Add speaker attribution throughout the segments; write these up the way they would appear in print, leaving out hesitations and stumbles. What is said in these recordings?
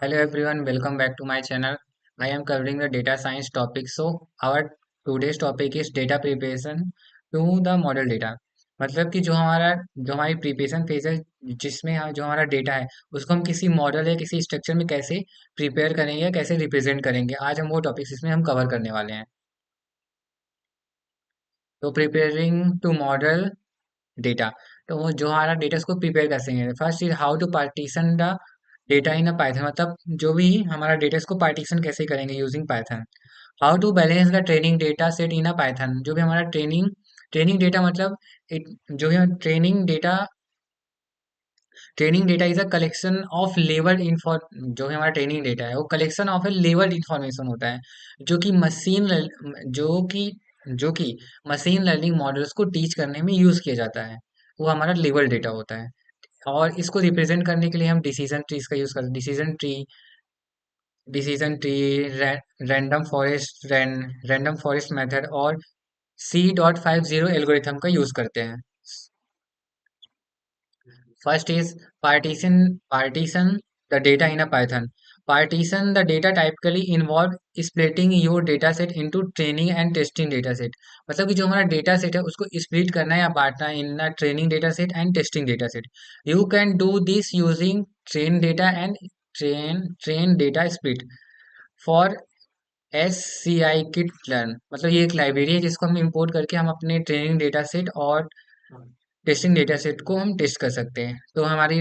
Speaker 1: Hello everyone, welcome back to my channel. I am covering the data science topic. So our today's topic is data preparation to the model data. मतलब कि जो हमारी preparation phase है जिसमें जो हमारा data है उसको हम किसी मॉडल या किसी स्ट्रक्चर में कैसे प्रिपेयर करेंगे या कैसे रिप्रेजेंट करेंगे, आज हम वो टॉपिक्स इसमें हम कवर करने वाले हैं। तो प्रिपेयरिंग टू मॉडल डेटा, तो वो जो हमारा डेटा उसको प्रिपेयर कैसे करेंगे। First is how to partition the data in a Python, मतलब जो भी हमारा डेटा इसको पार्टीशन कैसे करेंगे using Python. How to balance the training data set in a Python, जो भी हमारा ट्रेनिंग ट्रेनिंग डेटा मतलब जो भी training data is a collection of labelled information, जो भी हमारा ट्रेनिंग डेटा है वो collection of a labelled information होता है, जो कि जो कि जो कि मशीन लर्निंग मॉडल्स को टीच करने में यूज किया जाता है। वो हमारा लेबल डेटा होता है। और इसको रिप्रेजेंट करने के लिए हम डिसीजन ट्रीज का यूज करते हैं। Decision tree, random forest method और C.50 एल्गोरिथम का यूज करते हैं। First is partition the data in a Python. Partition the data typically involve splitting your data set into training and testing data set. मतलब कि जो हमारा data set है उसको स्प्लिट करना है या बांटना है in training data set and testing data set. You can do this using train data and train data split for SCI kit learn. मतलब ये एक लाइब्रेरी है जिसको हम इंपोर्ट करके हम अपने ट्रेनिंग डेटा सेट और टेस्टिंग डेटा सेट को हम टेस्ट कर सकते हैं। तो हमारी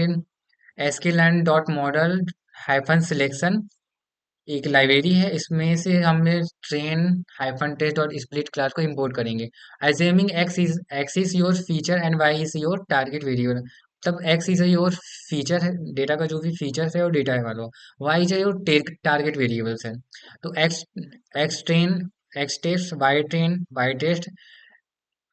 Speaker 1: sklearn dot model hyphen selection एक लाइब्रेरी है, इसमें से हमने train hyphen test dot split class को इंपोर्ट करेंगे। Assuming X is your feature and Y is your target variable. मतलब एक्स इज योर फीचर है, डेटा का जो भी फीचर्स है वो डेटा है वाला, Y is your target variables है। तो X train X test, Y test,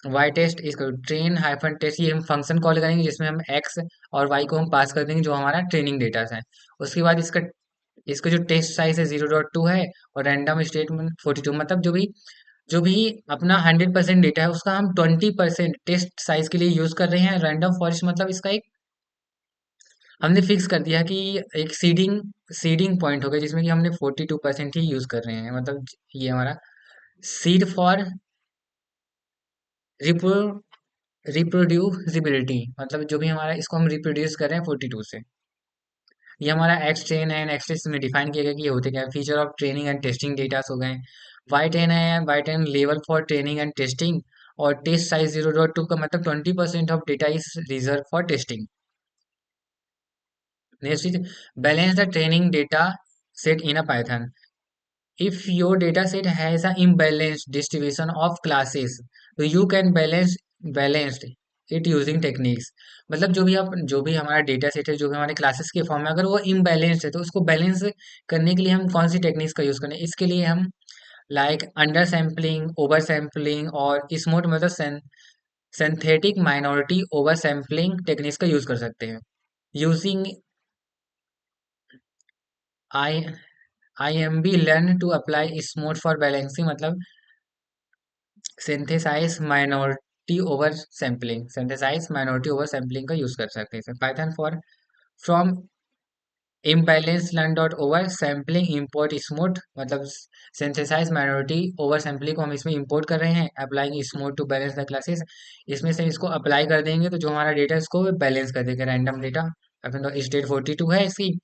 Speaker 1: Y test इसको ट्रेन हाइफन टेस्ट, ये हम फंक्शन कॉल करेंगे जिसमें हम एक्स और वाई को हम पास कर देंगे जो हमारा ट्रेनिंग डेटा है। उसके बाद इसका जो टेस्ट साइज है 0.2 है और रैंडम स्टेटमेंट 42, मतलब जो भी अपना 100% डेटा है उसका हम 20% टेस्ट साइज के लिए यूज कर रहे हैं। रैंडम फॉरेस्ट मतलब इसका एक हमने फिक्स कर दिया कि एक सीडिंग पॉइंट होगा जिसमें कि हमने 42% ही यूज कर रहे हैं। मतलब ये हमारा सीड फॉर रिप्रोड्यूसिबिलिटी, मतलब जो भी हमारा इसको हम रिप्रोड्यूस कर रहे हैं 42 से। ये हमारा एक्स टेन है, एक्स टेस्ट में डिफाइन किया गया कि ये होते क्या, feature of training and testing data हो गए। वाई टेन है, वाई टेन लेवल फॉर ट्रेनिंग एंड टेस्टिंग, और टेस्ट साइज 0.2 का मतलब 20% of data is reserve for testing. Next is balance the training data set in a Python. If your dataset has an imbalanced distribution of classes, तो you can balance it using techniques। मतलब जो भी हमारा data set है, जो भी हमारे classes के फॉर्म में अगर वो इम्बैलेंस्ड है तो उसको बैलेंस करने के लिए हम कौन सी टेक्निक्स का यूज करें। इसके लिए हम like under sampling, over sampling और स्मूथ मतलब synthetic minority over sampling techniques का यूज कर सकते हैं। Using I IMB learn to apply smooth for balancing, मतलब सिंथेसाइज माइनॉरिटी ओवर सैम्पलिंग का यूज कर सकते हैं। Python for from imbalance learn dot over sampling import smooth, मतलब सिंथेसाइज माइनॉरिटी ओवर सैम्पलिंग को हम इसमें इंपोर्ट कर रहे हैं। Applying smooth to balance the classes, इसमें से इसको अप्लाई कर देंगे तो जो हमारा डेटा इसको बैलेंस कर देगा रैंडम डेटा। अपने तो स्टेट 42 है इसकी।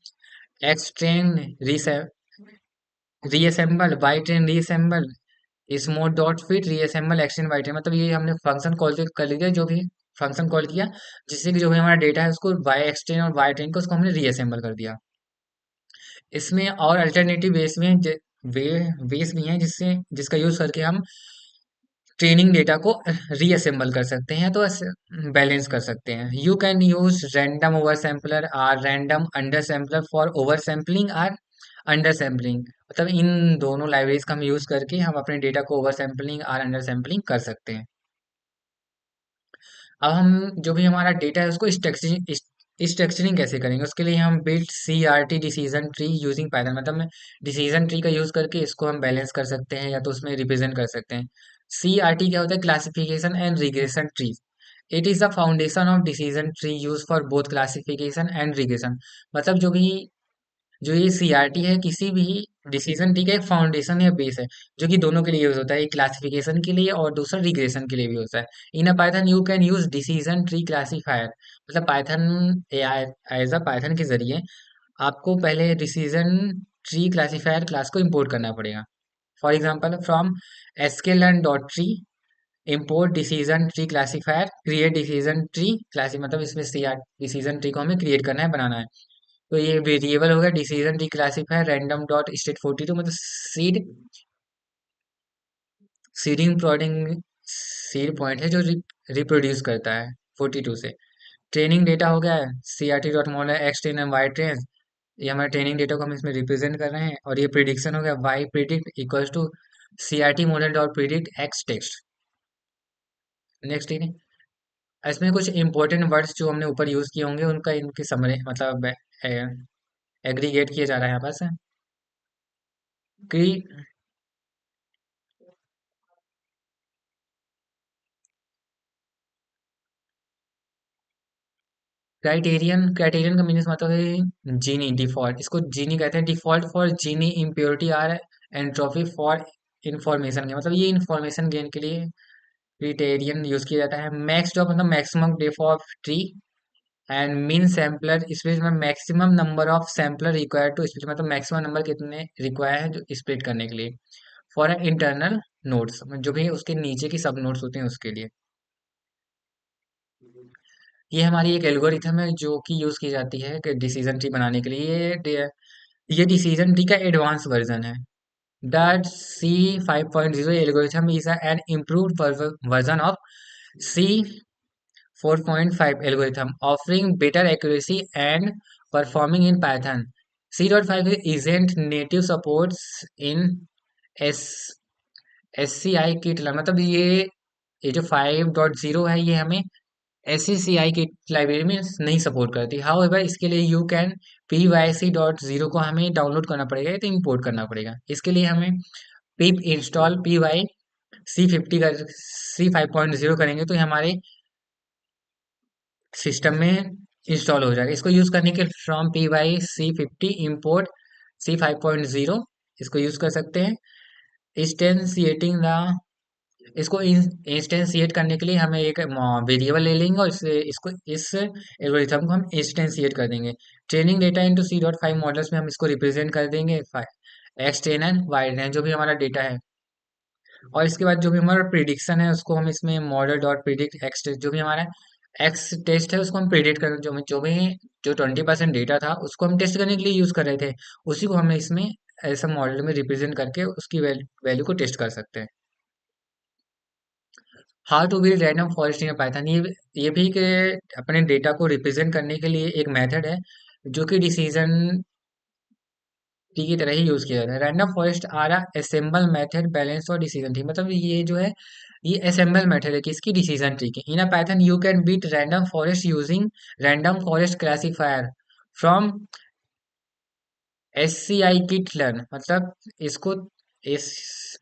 Speaker 1: एक्सट्रेन reassemble, by train reassemble, smooth dot fit reassemble extend by train, मतलब ये हमने फंक्शन कॉल कर लिया, जो भी फंक्शन कॉल किया जिससे कि जो भी हमारा डेटा है उसको बाई एक्सटेंड और बाई ट्रेन को उसको हमने रीअसेंबल कर दिया। इसमें और अल्टरनेटिव वेस भी हैं, वे वेस भी हैं जिसका यूज करके हम ट्रेनिंग डेटा को रीअसेंबल कर सकते हैं, तो बैलेंस कर सकते हैं। You can use random over sampler or random under sampler for over sampling or under sampling, मतलब इन दोनों लाइब्रेरीज का हम यूज करके हम अपने डेटा को ओवर सैम्पलिंग और अंडर सैम्पलिंग कर सकते हैं। अब हम जो भी हमारा डेटा है उसको स्ट्रक्चरिंग कैसे करेंगे, उसके लिए हम build CRT decision tree using Python, मतलब मैं डिसीजन ट्री का यूज करके इसको हम बैलेंस कर सकते हैं या तो उसमें रिप्रेजेंट कर सकते हैं। CRT क्या होता है, classification and regression tree. It is the foundation of decision tree use for both classification and regression. मतलब जो ये सीआरटी है किसी भी डिसीजन ट्री का एक फाउंडेशन या बेस है, जो कि दोनों के लिए यूज होता है, एक क्लासिफिकेशन के लिए और दूसरा रिग्रेशन के लिए भी होता है। In a Python you can use decision tree classifier. मतलब पाइथन एज अ पाइथन के जरिए आपको पहले डिसीजन ट्री क्लासीफायर क्लास को इंपोर्ट करना पड़ेगा। For example from sklearn dot tree import decision tree classifier create decision tree classifier, मतलब इसमें सी आर डिसीजन ट्री को हमें क्रिएट करना है, बनाना है। तो ये वेरिएबल होगा decision tree classifier random dot state 42, मतलब सीडिंग प्लॉटिंग सीड पॉइंट है जो रिप्रोड्यूस करता है 42 से। ट्रेनिंग डेटा हो गया है C R T dot model X train and Y train, ये हमारे ट्रेनिंग डेटा को हम इसमें रिप्रेजेंट कर रहे हैं। और ये प्रिडिक्शन हो गया Y predict equals to C R T model dot predict X text. Next, ठीक है। इसमें कुछ इंपॉर्टेंट वर्ड्स जो हमने ऊपर यूज किए होंगे उनका इनके समरी मतलब एग्रीगेट किया जा रहा है यहाँ पास कि क्राइटेरियन का मीनिंग मतलब है जीनी डिफॉल्ट, इसको जीनी कहते हैं। Default for Gini impurity or entropy for information के, मतलब ये इंफॉर्मेशन गेन के लिए क्राइटेरियन यूज किया जाता है। मैक्स डॉप मतलब maximum depth of tree and min samples split में maximum number of samples required to split, मतलब मैक्सिमम नंबर कितने रिक्वायर है जो स्प्लिट करने के लिए। फॉर इंटरनल नोट्स जो भी उसके नीचे की सब नोट्स होते हैं उसके लिए। ये हमारी एक एल्गोरिथम है जो कि यूज की जाती है कि डिसीजन ट्री बनाने के लिए। ये डिसीजन ट्री का एडवांस वर्जन है। That C 5.0 algorithm is an improved version of C 4.5 algorithm offering better accuracy and performing in Python. C.5 isn't native supports in S SCI kit, मतलब ये जो 5.0 है ये हमें SCCI की लाइब्रेरी में नहीं सपोर्ट करती। हाउ एवर इसके लिए यू कैन PYC.0 को हमें डाउनलोड करना पड़ेगा, तो इंपोर्ट करना पड़ेगा। इसके लिए हमें पिप इंस्टॉल PY C5.0 करेंगे तो ये हमारे सिस्टम में इंस्टॉल हो जाएगा। इसको यूज करने के from PY C50 import C5.0 इसको यूज कर सकते हैं। इंस्टेंसिएटिंग द इसको इंस्टेंसिएट करने के लिए हमें एक वेरिएबल ले लेंगे और इस एल्गोरिथम को हम इंस्टेंसिएट कर देंगे। Training data into C.5 models में हम इसको रिप्रेजेंट कर देंगे X train and Y train जो भी हमारा डेटा है। और इसके बाद जो भी हमारा प्रिडिक्शन है उसको हम इसमें model dot predict X test, जो भी हमारा एक्स टेस्ट है उसको हम प्रिडिक्ट कर, जो 20% डेटा था उसको हम टेस्ट करने के लिए यूज कर रहे थे, उसी को हमने इसमें ऐसा मॉडल में रिप्रेजेंट करके उसकी वैल्यू को टेस्ट कर सकते हैं। How to build random forest in Python, ये भी कि अपने डेटा को रिप्रेजेंट करने के लिए एक मेथड है जो कि डिसीजन ट्री की तरह ही यूज किया जाता है। Random forest or ensemble method balance और डिसीजन ट्री, मतलब ये जो है ये असेंबल मेथड है किसकी, डिसीजन ट्री की। In a Python you can build random forest using random forest classifier from SCI kit learn, मतलब इसको इस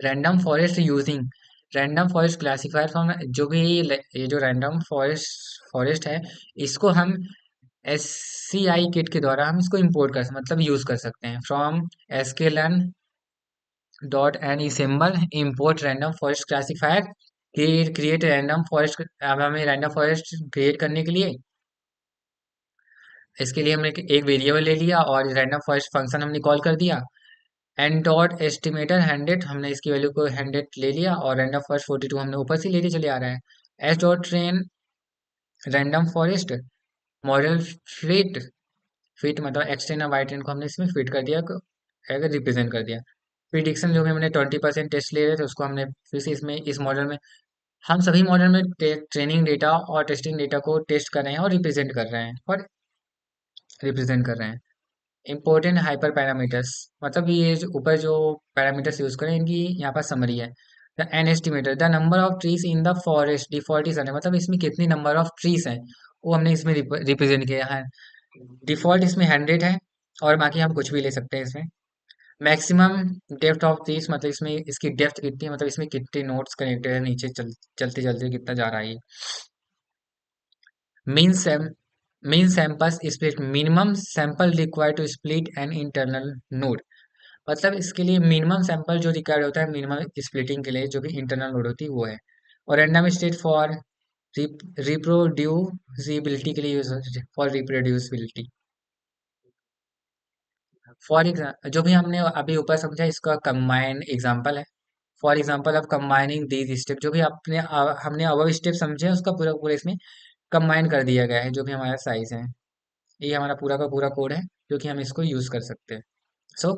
Speaker 1: random forest using random forest classifier from जो भी ये जो रैंडम फॉरेस्ट है इसको हम SCI किट के द्वारा हम इसको इंपोर्ट कर मतलब यूज कर सकते हैं। From sklearn dot ensemble import random forest classifier create random forest. अब हमें रैंडम फॉरेस्ट क्रिएट करने के लिए इसके लिए हमने एक वेरिएबल ले लिया और रैंडम फॉरेस्ट फंक्शन हमने कॉल कर दिया। एन डॉट एस्टिमेटर 100 हमने इसकी वैल्यू को 100 ले लिया और रैंडम फॉरेस्ट 42 हमने ऊपर से लेते चले आ रहा है। S dot train random forest model fit fit मतलब एक्सटेंड वाई ट्रेन को हमने इसमें फिट कर दिया, अगर रिप्रेजेंट कर दिया। प्रिडिक्शन जो भी हमने 20% टेस्ट ले रहे थे उसको हमने फिर से इसमें इस मॉडल में हम सभी मॉडल में ट्रेनिंग डेटा और टेस्टिंग डेटा को टेस्ट कर रहे हैं और रिप्रेजेंट कर रहे हैं। इंपॉर्टेंट हाइपर पैरामीटर्स, मतलब ये जो ऊपर जो पैरामीटर्स यूज करें इनकी यहाँ पर समरी है। The N estimator the number of trees in the forest default is 100, मतलब इसमें कितनी नंबर ऑफ ट्रीज हैं वो हमने इसमें रिप्रेजेंट किया है। डिफॉल्ट इसमें 100 है और बाकी हम कुछ भी ले सकते हैं इसमें। मैक्सिमम डेप्थ ऑफ ट्रीज, मतलब इसमें इसकी डेप्थ कितनी है, मतलब इसमें कितने नोड्स कनेक्टेड है नीचे चलते चलते कितना जा रहा है ये। mean sam mean samples split minimum sample required to split an internal node। मतलब इसके लिए मिनिमम सैंपल जो रिक्वायर्ड होता है मिनिमम स्प्लिटिंग के लिए जो भी इंटरनल नोड होती है वो है। और रैंडम स्टेट फॉर रिप्रोड्यूसिबिलिटी के लिए use for reproducibility. For example जो भी हमने अभी ऊपर समझा इसका कंबाइन एग्जांपल है। For example of combining these step जो भी आपने हमने अबव स्टेप समझे उसका पूरा पूरा इसमें कंबाइन कर दिया गया है जो भी हमारा साइज है। ये हमारा पूरा का पूरा कोड है जो कि हम इसको यूज कर सकते हैं। So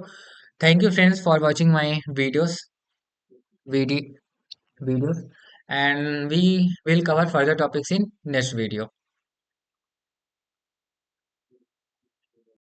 Speaker 1: thank you friends for watching my video videos, and we will cover further topics in next video.